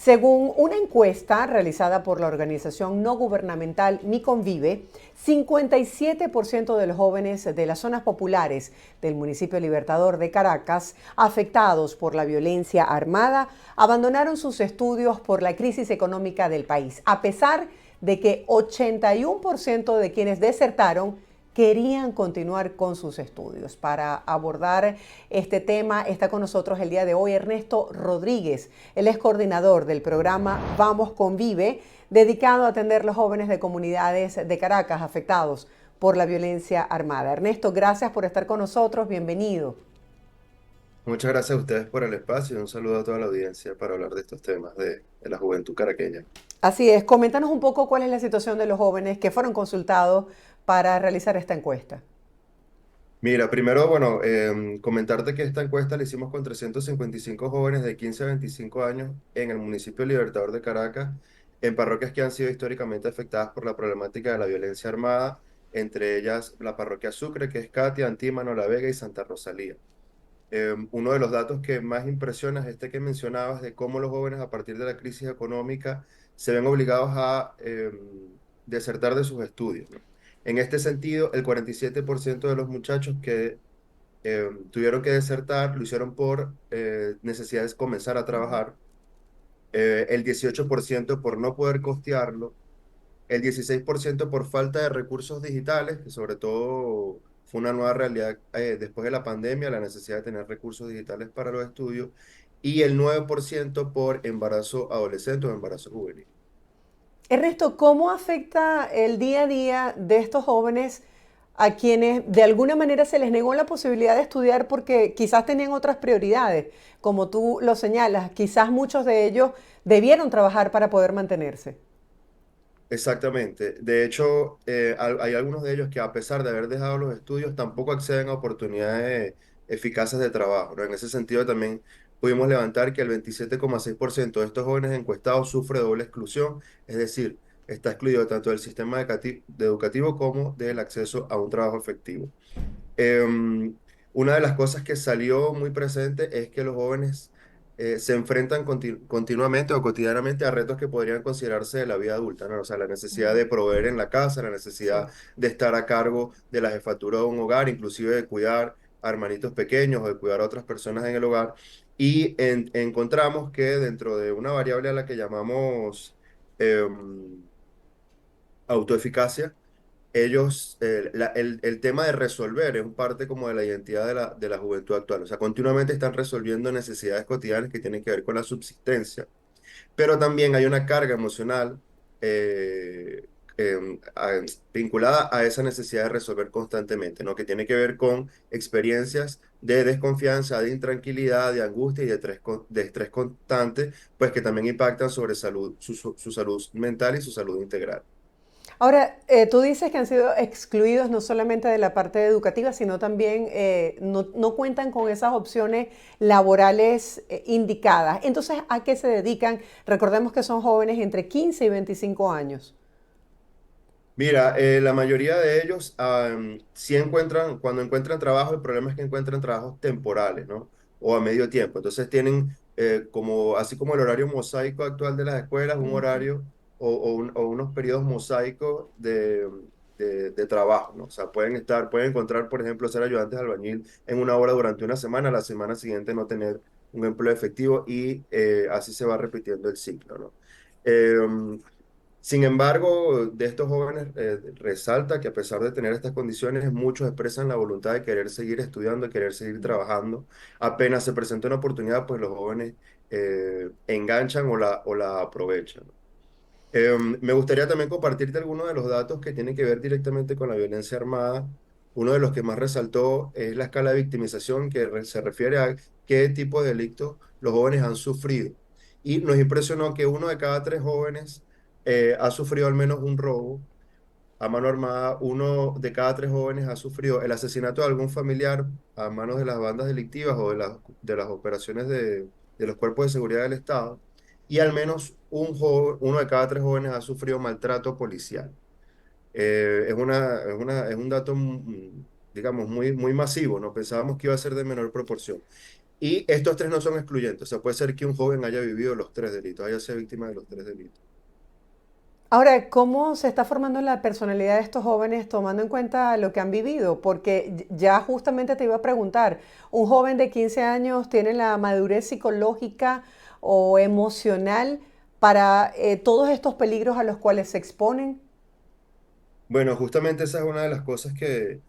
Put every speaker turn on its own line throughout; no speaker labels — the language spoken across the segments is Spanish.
Según una encuesta realizada por la organización no gubernamental Ni Convive, 57% de los jóvenes de las zonas populares del municipio Libertador de Caracas, afectados por la violencia armada, abandonaron sus estudios por la crisis económica del país, a pesar de que 81% de quienes desertaron querían continuar con sus estudios. Para abordar este tema está con nosotros el día de hoy Ernesto Rodríguez. Él es coordinador del programa Vamos Convive, dedicado a atender a los jóvenes de comunidades de Caracas afectados por la violencia armada. Ernesto, gracias por estar con nosotros. Bienvenido.
Muchas gracias a ustedes por el espacio y un saludo a toda la audiencia para hablar de estos temas de la juventud caraqueña.
Así es, coméntanos un poco cuál es la situación de los jóvenes que fueron consultados para realizar esta encuesta.
Mira, primero, bueno, comentarte que esta encuesta la hicimos con 355 jóvenes de 15 a 25 años en el municipio Libertador de Caracas, en parroquias que han sido históricamente afectadas por la problemática de la violencia armada, entre ellas la parroquia Sucre, que es Catia, Antímano, La Vega y Santa Rosalía. Uno de los datos que más impresiona es este que mencionabas de cómo los jóvenes a partir de la crisis económica se ven obligados a desertar de sus estudios, ¿no? En este sentido, el 47% de los muchachos que tuvieron que desertar lo hicieron por necesidades de comenzar a trabajar, el 18% por no poder costearlo, el 16% por falta de recursos digitales, que sobre todo fue una nueva realidad después de la pandemia, la necesidad de tener recursos digitales para los estudios, y el 9% por embarazo adolescente o embarazo juvenil.
Ernesto, ¿cómo afecta el día a día de estos jóvenes a quienes de alguna manera se les negó la posibilidad de estudiar porque quizás tenían otras prioridades? Como tú lo señalas, quizás muchos de ellos debieron trabajar para poder mantenerse.
Exactamente. De hecho, hay algunos de ellos que a pesar de haber dejado los estudios, tampoco acceden a oportunidades eficaces de trabajo, ¿no? En ese sentido, también pudimos levantar que el 27,6% de estos jóvenes encuestados sufre doble exclusión, es decir, está excluido tanto del sistema educativo como del acceso a un trabajo efectivo. Una de las cosas que salió muy presente es que los jóvenes se enfrentan continuamente o cotidianamente a retos que podrían considerarse de la vida adulta, ¿no? O sea, la necesidad de proveer en la casa, la necesidad
Sí.
de estar a cargo de la jefatura de un hogar, inclusive de cuidar a hermanitos pequeños o de cuidar a otras personas en el hogar. Y encontramos que dentro de una variable a la que llamamos em, autoeficacia, ellos, el tema de resolver es un parte como de la identidad de la juventud actual. O sea, continuamente están resolviendo necesidades cotidianas que tienen que ver con la subsistencia, pero también hay una carga emocional eh, vinculada a esa necesidad de resolver constantemente, ¿no? Que tiene que ver con experiencias de desconfianza, de intranquilidad, de angustia y de estrés constante, pues que también impactan sobre su salud mental y su salud integral.
Ahora, tú dices que han sido excluidos no solamente de la parte educativa, sino también no cuentan con esas opciones laborales indicadas. Entonces, ¿a qué se dedican? Recordemos que son jóvenes entre 15 y 25 años.
Mira, la mayoría de ellos sí encuentran, cuando encuentran trabajo, el problema es que encuentran trabajos temporales, ¿no? O a medio tiempo. Entonces tienen, como, así como el horario mosaico actual de las escuelas, un horario o unos periodos mosaicos de trabajo, ¿no? O sea, pueden encontrar, por ejemplo, ser ayudantes de albañil en una hora durante una semana, la semana siguiente no tener un empleo efectivo y así se va repitiendo el ciclo, ¿no? Sin embargo, de estos jóvenes resalta que a pesar de tener estas condiciones, muchos expresan la voluntad de querer seguir estudiando, de querer seguir trabajando. Apenas se presenta una oportunidad, pues los jóvenes enganchan o la aprovechan. Me gustaría también compartirte algunos de los datos que tienen que ver directamente con la violencia armada. Uno de los que más resaltó es la escala de victimización, que se refiere a qué tipo de delitos los jóvenes han sufrido. Y nos impresionó que uno de cada tres jóvenes ha sufrido al menos un robo a mano armada, uno de cada tres jóvenes ha sufrido el asesinato de algún familiar a manos de las bandas delictivas o de las operaciones de los cuerpos de seguridad del Estado, y al menos uno de cada tres jóvenes ha sufrido maltrato policial. Es un dato, digamos, muy masivo, ¿no? Pensábamos que iba a ser de menor proporción. Y estos tres no son excluyentes. O sea, puede ser que un joven haya vivido los tres delitos, haya sido víctima de los tres delitos.
Ahora, ¿cómo se está formando la personalidad de estos jóvenes tomando en cuenta lo que han vivido? Porque ya justamente te iba a preguntar, ¿un joven de 15 años tiene la madurez psicológica o emocional para todos estos peligros a los cuales se exponen?
Bueno, justamente esa es una de las cosas que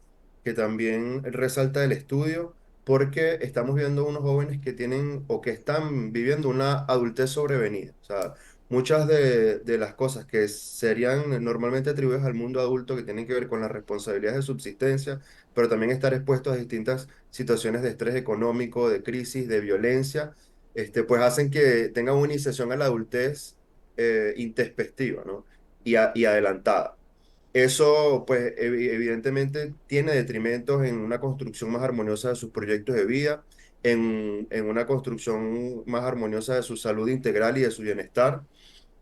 también resalta el estudio, porque estamos viendo unos jóvenes que tienen o que están viviendo una adultez sobrevenida. O sea, muchas de las cosas que serían normalmente atribuidas al mundo adulto, que tienen que ver con las responsabilidades de subsistencia, pero también estar expuestos a distintas situaciones de estrés económico, de crisis, de violencia, pues hacen que tengan una iniciación a la adultez intempestiva, ¿no? Y adelantada. Eso, pues, evidentemente tiene detrimentos en una construcción más armoniosa de sus proyectos de vida, en una construcción más armoniosa de su salud integral y de su bienestar.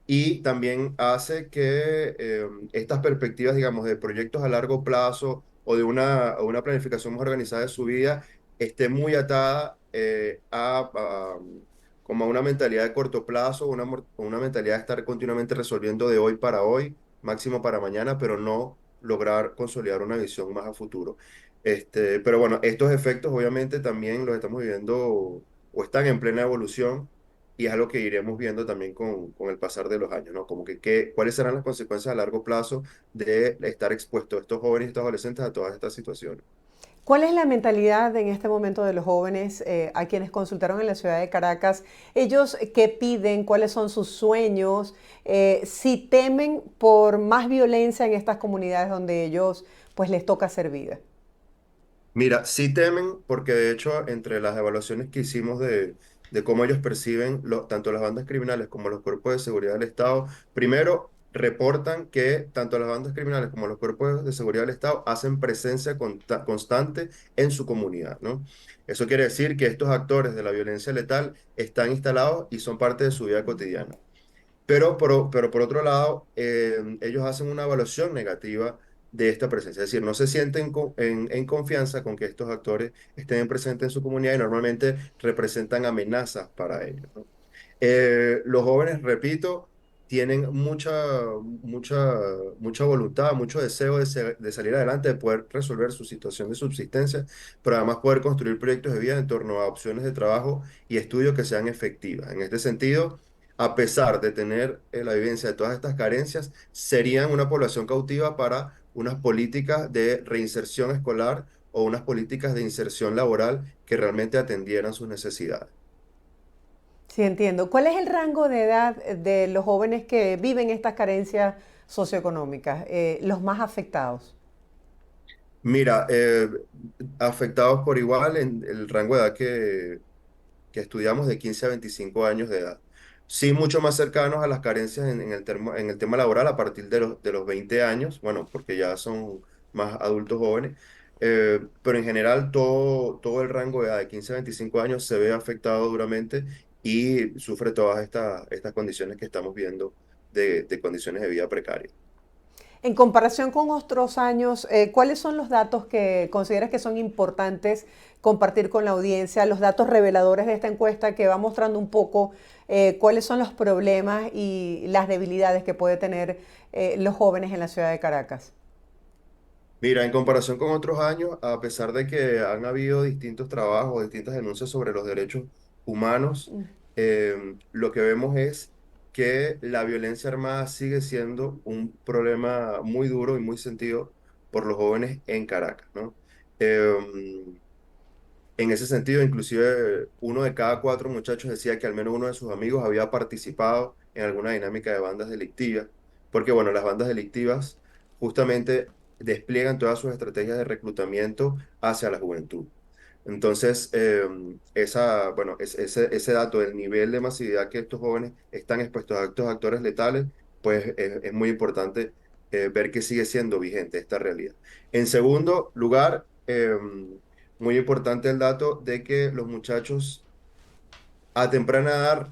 Y también hace que estas perspectivas, digamos, de proyectos a largo plazo o de una planificación más organizada de su vida esté muy atada como a una mentalidad de corto plazo, una mentalidad de estar continuamente resolviendo de hoy para hoy, máximo para mañana, pero no lograr consolidar una visión más a futuro. Pero bueno, estos efectos obviamente también los estamos viviendo o están en plena evolución y es algo que iremos viendo también con el pasar de los años, ¿no? Como que, cuáles serán las consecuencias a largo plazo de estar expuestos estos jóvenes y estos adolescentes a todas estas situaciones.
¿Cuál es la mentalidad en este momento de los jóvenes a quienes consultaron en la ciudad de Caracas? Ellos qué piden, cuáles son sus sueños, si temen por más violencia en estas comunidades donde ellos pues les toca hacer vida.
Mira, sí temen, porque de hecho, entre las evaluaciones que hicimos de cómo ellos perciben tanto las bandas criminales como los cuerpos de seguridad del Estado, primero reportan que tanto las bandas criminales como los cuerpos de seguridad del Estado hacen presencia constante en su comunidad, ¿no? Eso quiere decir que estos actores de la violencia letal están instalados y son parte de su vida cotidiana. Pero por otro lado, ellos hacen una evaluación negativa de esta presencia. Es decir, no se sienten en confianza con que estos actores estén presentes en su comunidad y normalmente representan amenazas para ellos, ¿no? Los jóvenes, repito, tienen mucha, mucha voluntad, mucho deseo de salir adelante, de poder resolver su situación de subsistencia, pero además poder construir proyectos de vida en torno a opciones de trabajo y estudio que sean efectivas. En este sentido, a pesar de tener la vivencia de todas estas carencias, serían una población cautiva para unas políticas de reinserción escolar o unas políticas de inserción laboral que realmente atendieran sus necesidades.
Sí, entiendo. ¿Cuál es el rango de edad de los jóvenes que viven estas carencias socioeconómicas, los más afectados?
Mira, afectados por igual en el rango de edad que estudiamos de 15 a 25 años de edad. Sí, mucho más cercanos a las carencias en el tema laboral a partir de los 20 años, bueno, porque ya son más adultos jóvenes, pero en general todo el rango de edad de 15 a 25 años se ve afectado duramente y sufre todas estas condiciones que estamos viendo de condiciones de vida precarias.
En comparación con otros años, ¿cuáles son los datos que consideras que son importantes compartir con la audiencia? Los datos reveladores de esta encuesta que va mostrando un poco cuáles son los problemas y las debilidades que puede tener los jóvenes en la ciudad de Caracas.
Mira, en comparación con otros años, a pesar de que han habido distintos trabajos, distintas denuncias sobre los derechos humanos, lo que vemos es que la violencia armada sigue siendo un problema muy duro y muy sentido por los jóvenes en Caracas, ¿no? Em, en ese sentido, inclusive uno de cada cuatro muchachos decía que al menos uno de sus amigos había participado en alguna dinámica de bandas delictivas, porque bueno, las bandas delictivas justamente despliegan todas sus estrategias de reclutamiento hacia la juventud. Entonces, bueno, ese dato del nivel de masividad que estos jóvenes están expuestos a estos actores letales, pues es muy importante ver que sigue siendo vigente esta realidad. En segundo lugar, muy importante el dato de que los muchachos a temprana edad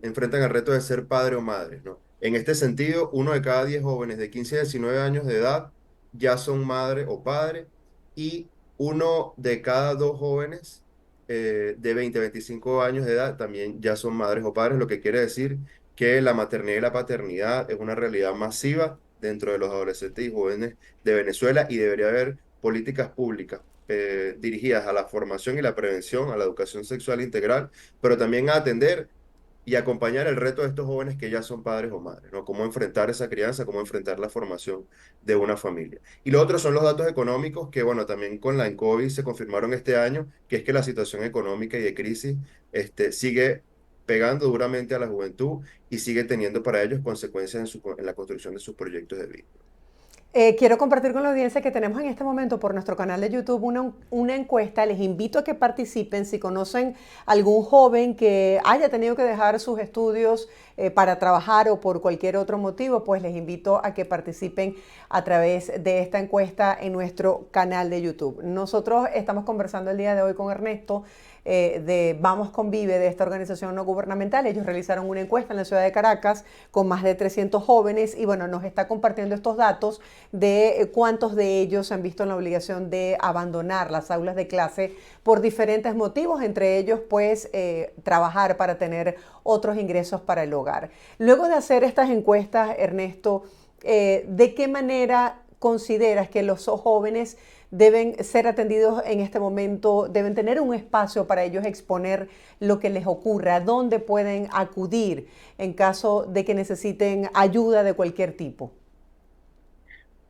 enfrentan el reto de ser padre o madre, ¿no? En este sentido, uno de cada 10 jóvenes de 15 a 19 años de edad ya son madre o padre y uno de cada dos jóvenes de 20 a 25 años de edad también ya son madres o padres, lo que quiere decir que la maternidad y la paternidad es una realidad masiva dentro de los adolescentes y jóvenes de Venezuela y debería haber políticas públicas dirigidas a la formación y la prevención, a la educación sexual integral, pero también a atender y acompañar el reto de estos jóvenes que ya son padres o madres, ¿no? Cómo enfrentar esa crianza, cómo enfrentar la formación de una familia. Y lo otro son los datos económicos que, bueno, también con la COVID se confirmaron este año, que es que la situación económica y de crisis sigue pegando duramente a la juventud y sigue teniendo para ellos consecuencias en la construcción de sus proyectos de vida.
Quiero compartir con la audiencia que tenemos en este momento por nuestro canal de YouTube una encuesta. Les invito a que participen si conocen algún joven que haya tenido que dejar sus estudios para trabajar o por cualquier otro motivo, pues les invito a que participen a través de esta encuesta en nuestro canal de YouTube. Nosotros estamos conversando el día de hoy con Ernesto de Vamos Convive, de esta organización no gubernamental. Ellos realizaron una encuesta en la ciudad de Caracas con más de 300 jóvenes y bueno, nos está compartiendo estos datos de cuántos de ellos se han visto en la obligación de abandonar las aulas de clase por diferentes motivos, entre ellos pues trabajar para tener otros ingresos para el hogar. Luego de hacer estas encuestas, Ernesto, ¿de qué manera consideras que los jóvenes deben ser atendidos en este momento, deben tener un espacio para ellos exponer lo que les ocurra, dónde pueden acudir en caso de que necesiten ayuda de cualquier tipo?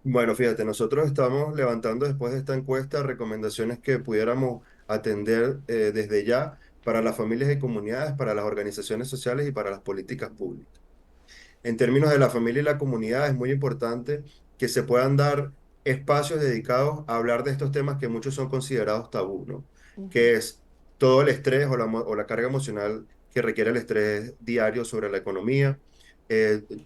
Bueno, fíjate, nosotros estamos levantando después de esta encuesta recomendaciones que pudiéramos atender desde ya para las familias y comunidades, para las organizaciones sociales y para las políticas públicas. En términos de la familia y la comunidad, es muy importante que se puedan dar espacios dedicados a hablar de estos temas que muchos son considerados tabú, ¿no? Que es todo el estrés o la carga emocional que requiere el estrés diario sobre la economía,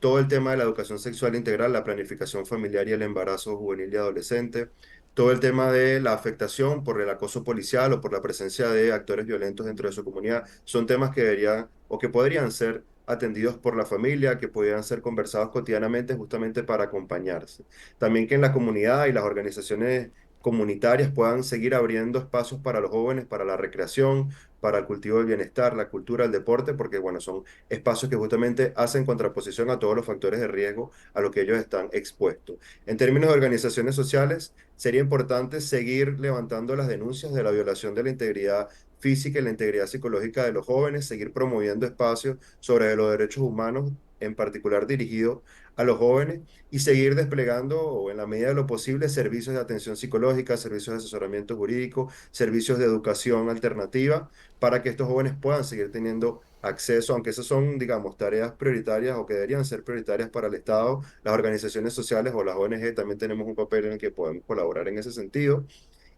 todo el tema de la educación sexual integral, la planificación familiar y el embarazo juvenil y adolescente, todo el tema de la afectación por el acoso policial o por la presencia de actores violentos dentro de su comunidad, son temas que deberían o que podrían ser atendidos por la familia, que pudieran ser conversados cotidianamente justamente para acompañarse. También que en la comunidad y las organizaciones comunitarias puedan seguir abriendo espacios para los jóvenes, para la recreación, para el cultivo del bienestar, la cultura, el deporte, porque bueno, son espacios que justamente hacen contraposición a todos los factores de riesgo a los que ellos están expuestos. En términos de organizaciones sociales, sería importante seguir levantando las denuncias de la violación de la integridad física y la integridad psicológica de los jóvenes, seguir promoviendo espacios sobre los derechos humanos, en particular dirigidos a los jóvenes, y seguir desplegando, o en la medida de lo posible, servicios de atención psicológica, servicios de asesoramiento jurídico, servicios de educación alternativa, para que estos jóvenes puedan seguir teniendo acceso, aunque esas son, digamos, tareas prioritarias o que deberían ser prioritarias para el Estado, las organizaciones sociales o las ONG también tenemos un papel en el que podemos colaborar en ese sentido.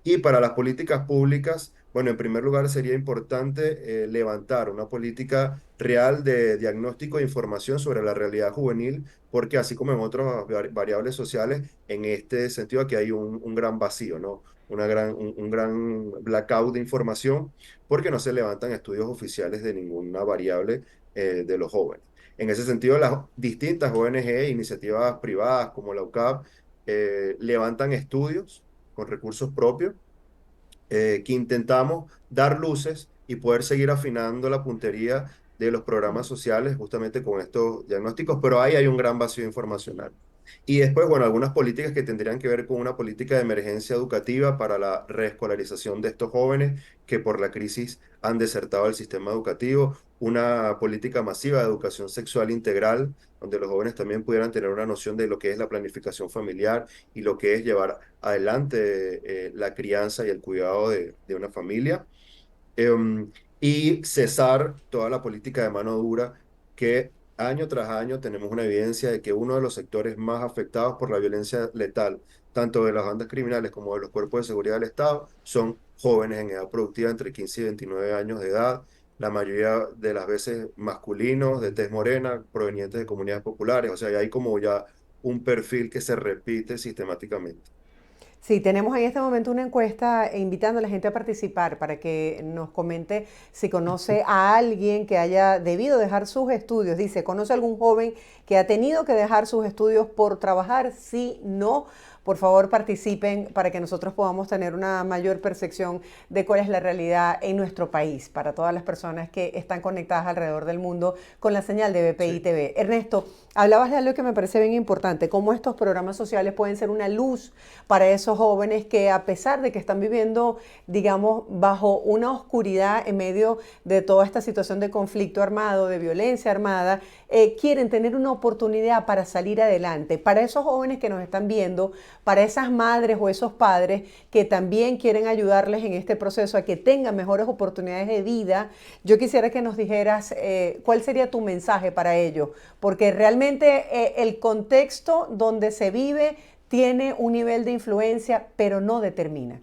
Y para las políticas públicas, bueno, en primer lugar sería importante levantar una política real de diagnóstico e información sobre la realidad juvenil, porque así como en otras variables sociales, en este sentido aquí hay un gran vacío, ¿no? Un gran blackout de información, porque no se levantan estudios oficiales de ninguna variable de los jóvenes. En ese sentido, las distintas ONG, iniciativas privadas como la UCAP, levantan estudios con recursos propios, que intentamos dar luces y poder seguir afinando la puntería de los programas sociales justamente con estos diagnósticos, pero ahí hay un gran vacío informacional. Y después, bueno, algunas políticas que tendrían que ver con una política de emergencia educativa para la reescolarización de estos jóvenes que por la crisis han desertado el sistema educativo, una política masiva de educación sexual integral, donde los jóvenes también pudieran tener una noción de lo que es la planificación familiar y lo que es llevar adelante la crianza y el cuidado de una familia, y cesar toda la política de mano dura que año tras año tenemos una evidencia de que uno de los sectores más afectados por la violencia letal, tanto de las bandas criminales como de los cuerpos de seguridad del Estado, son jóvenes en edad productiva entre 15 y 29 años de edad, la mayoría de las veces masculinos, de tez morena, provenientes de comunidades populares, o sea, hay como ya un perfil que se repite sistemáticamente.
Sí, tenemos en este momento una encuesta invitando a la gente a participar para que nos comente si conoce a alguien que haya debido dejar sus estudios. Dice, ¿conoce algún joven que ha tenido que dejar sus estudios por trabajar? Sí, no. Por favor, participen para que nosotros podamos tener una mayor percepción de cuál es la realidad en nuestro país, para todas las personas que están conectadas alrededor del mundo con la señal de BPI
Sí,
TV. Ernesto, hablabas de algo que me parece bien importante, cómo estos programas sociales pueden ser una luz para esos jóvenes que, a pesar de que están viviendo, digamos, bajo una oscuridad en medio de toda esta situación de conflicto armado, de violencia armada, quieren tener una oportunidad para salir adelante. Para esos jóvenes que nos están viendo, para esas madres o esos padres que también quieren ayudarles en este proceso a que tengan mejores oportunidades de vida, yo quisiera que nos dijeras cuál sería tu mensaje para ellos, porque realmente el contexto donde se vive tiene un nivel de influencia, pero no determina.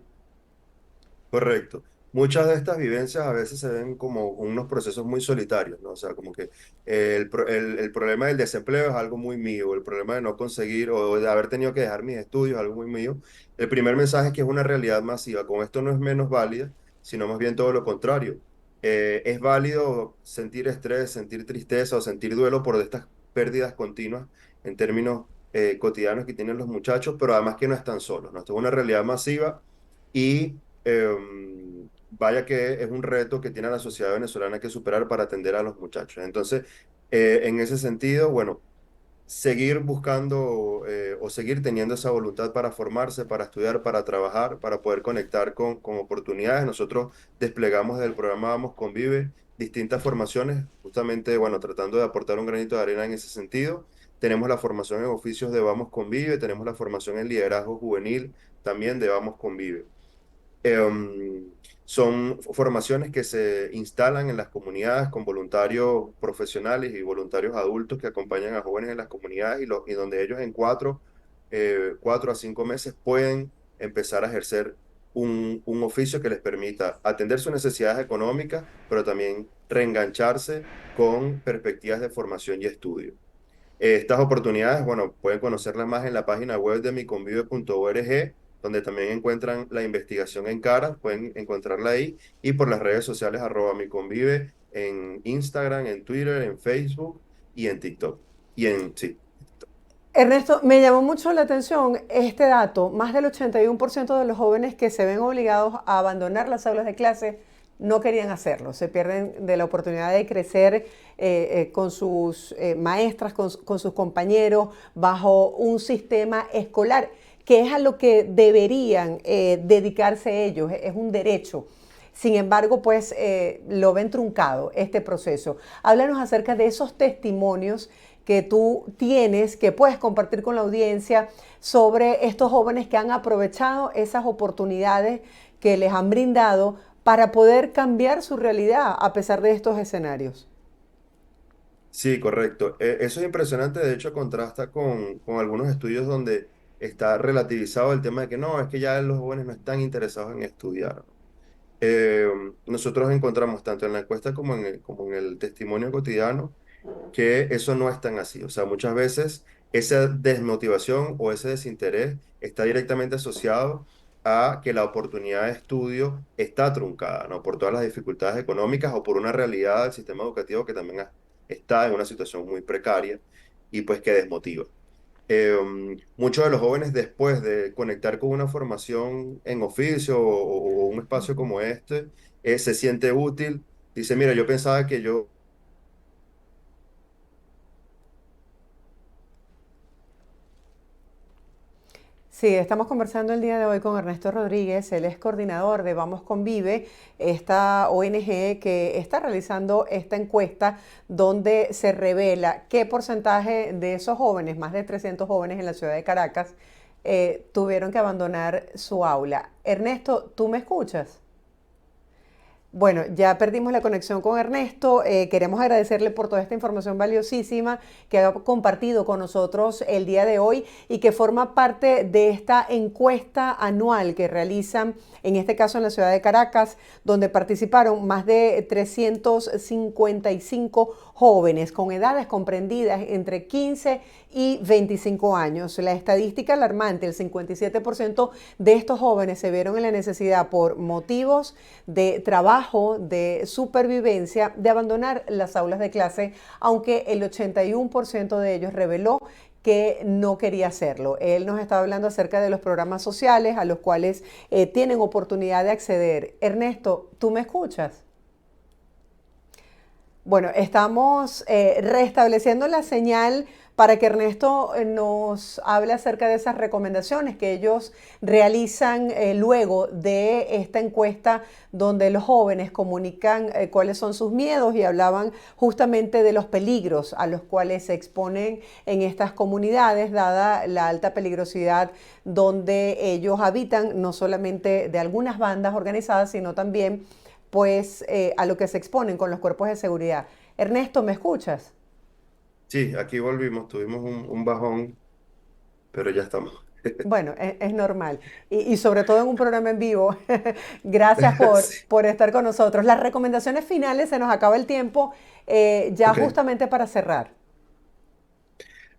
correcto. Muchas de estas vivencias a veces se ven como unos procesos muy solitarios, ¿no? O sea, como que el problema del desempleo es algo muy mío, el problema de no conseguir o de haber tenido que dejar mis estudios es algo muy mío. El primer mensaje es que es una realidad masiva. Con esto no es menos válida, sino más bien todo lo contrario. Es válido sentir estrés, sentir tristeza o sentir duelo por estas pérdidas continuas en términos cotidianos que tienen los muchachos, pero además que no están solos, ¿no? Esto es una realidad masiva y vaya que es un reto que tiene la sociedad venezolana que superar para atender a los muchachos. Entonces, en ese sentido, bueno, seguir buscando o seguir teniendo esa voluntad para formarse, para estudiar, para trabajar, para poder conectar con oportunidades. Nosotros desplegamos desde el programa Vamos Convive distintas formaciones, justamente, bueno, tratando de aportar un granito de arena en ese sentido. Tenemos la formación en oficios de Vamos Convive, tenemos la formación en liderazgo juvenil también de Vamos Convive. Em, Son formaciones que se instalan en las comunidades con voluntarios profesionales y voluntarios adultos que acompañan a jóvenes en las comunidades y donde ellos en 4 a 5 meses pueden empezar a ejercer un oficio que les permita atender sus necesidades económicas, pero también reengancharse con perspectivas de formación y estudio. Estas oportunidades, bueno, pueden conocerlas más en la página web de miconvive.org, donde también encuentran la investigación en Caras, pueden encontrarla ahí, y por las redes sociales @miconvive en Instagram, en Twitter, en Facebook y en TikTok. Sí.
Ernesto, me llamó mucho la atención este dato. Más del 81% de los jóvenes que se ven obligados a abandonar las aulas de clase no querían hacerlo. Se pierden de la oportunidad de crecer con sus maestras, con sus compañeros, bajo un sistema escolar, que es a lo que deberían dedicarse ellos. Es un derecho. Sin embargo, pues lo ven truncado este proceso. Háblanos acerca de esos testimonios que tú tienes, que puedes compartir con la audiencia sobre estos jóvenes que han aprovechado esas oportunidades que les han brindado para poder cambiar su realidad a pesar de estos escenarios.
Sí, correcto. Eso es impresionante, de hecho contrasta con algunos estudios donde está relativizado el tema de que no, es que ya los jóvenes no están interesados en estudiar. Eh, Nosotros encontramos tanto en la encuesta como en el testimonio cotidiano que eso no es tan así. O sea, muchas veces esa desmotivación o ese desinterés está directamente asociado a que la oportunidad de estudio está truncada, ¿no? Por todas las dificultades económicas o por una realidad del sistema educativo que también está en una situación muy precaria y pues que desmotiva. Muchos de los jóvenes después de conectar con una formación en oficio o un espacio como este, se siente útil, dice, mira, yo pensaba que yo
Sí, estamos conversando el día de hoy con Ernesto Rodríguez, él es coordinador de Vamos Convive, esta ONG que está realizando esta encuesta donde se revela qué porcentaje de esos jóvenes, más de 300 jóvenes en la ciudad de Caracas, tuvieron que abandonar su aula. Ernesto, ¿tú me escuchas? Bueno, ya perdimos la conexión con Ernesto. Queremos agradecerle por toda esta información valiosísima que ha compartido con nosotros el día de hoy y que forma parte de esta encuesta anual que realizan, en este caso en la ciudad de Caracas, donde participaron más de 355 jóvenes con edades comprendidas entre 15 y 25 años. La estadística alarmante, el 57% de estos jóvenes se vieron en la necesidad por motivos de trabajo, de supervivencia, de abandonar las aulas de clase, aunque el 81% de ellos reveló que no quería hacerlo. Él nos estaba hablando acerca de los programas sociales a los cuales tienen oportunidad de acceder. Ernesto, ¿tú me escuchas? Bueno, estamos restableciendo la señal para que Ernesto nos hable acerca de esas recomendaciones que ellos realizan luego de esta encuesta donde los jóvenes comunican cuáles son sus miedos y hablaban justamente de los peligros a los cuales se exponen en estas comunidades, dada la alta peligrosidad donde ellos habitan, no solamente de algunas bandas organizadas, sino también pues a lo que se exponen con los cuerpos de seguridad. Ernesto, ¿me escuchas?
Sí, aquí volvimos, tuvimos un bajón, pero ya estamos.
Bueno, es normal. Y sobre todo en un programa en vivo. Gracias por,
Sí,
por estar con nosotros. Las recomendaciones finales, se nos acaba el tiempo, ya
ok.
justamente para cerrar.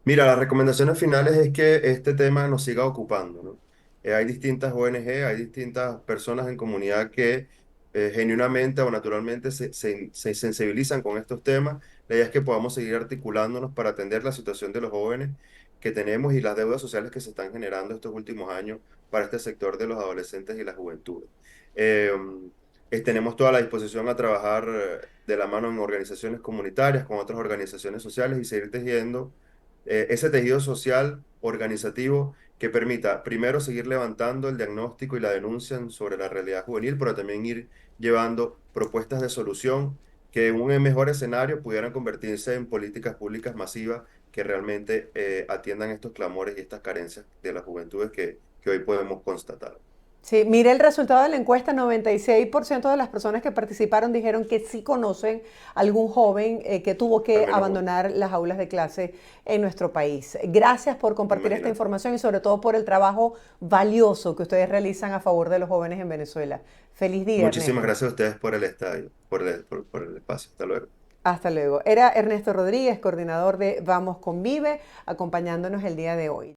Mira, las recomendaciones finales es que este tema nos siga ocupando, ¿no? Hay distintas ONG, hay distintas personas en comunidad que genuinamente o naturalmente se sensibilizan con estos temas. La idea es que podamos seguir articulándonos para atender la situación de los jóvenes que tenemos y las deudas sociales que se están generando estos últimos años para este sector de los adolescentes y la juventud. Eh, Tenemos toda la disposición a trabajar de la mano en organizaciones comunitarias, con otras organizaciones sociales y seguir tejiendo ese tejido social organizativo que permita primero seguir levantando el diagnóstico y la denuncia sobre la realidad juvenil, pero también ir llevando propuestas de solución que en un mejor escenario pudieran convertirse en políticas públicas masivas que realmente atiendan estos clamores y estas carencias de las juventudes que hoy podemos constatar.
Sí, mire el resultado de la encuesta, 96% de las personas que participaron dijeron que sí conocen algún joven que tuvo
Al
que
menos uno,
abandonar las aulas de clase en nuestro país. Gracias por compartir esta
imagínate.
información y sobre todo por el trabajo valioso que ustedes realizan a favor de los jóvenes en Venezuela. Feliz día,
Muchísimas
Ernesto.
gracias a ustedes por el estadio, por el espacio. Hasta luego.
Hasta luego. Era Ernesto Rodríguez, coordinador de Vamos Convive, acompañándonos el día de hoy.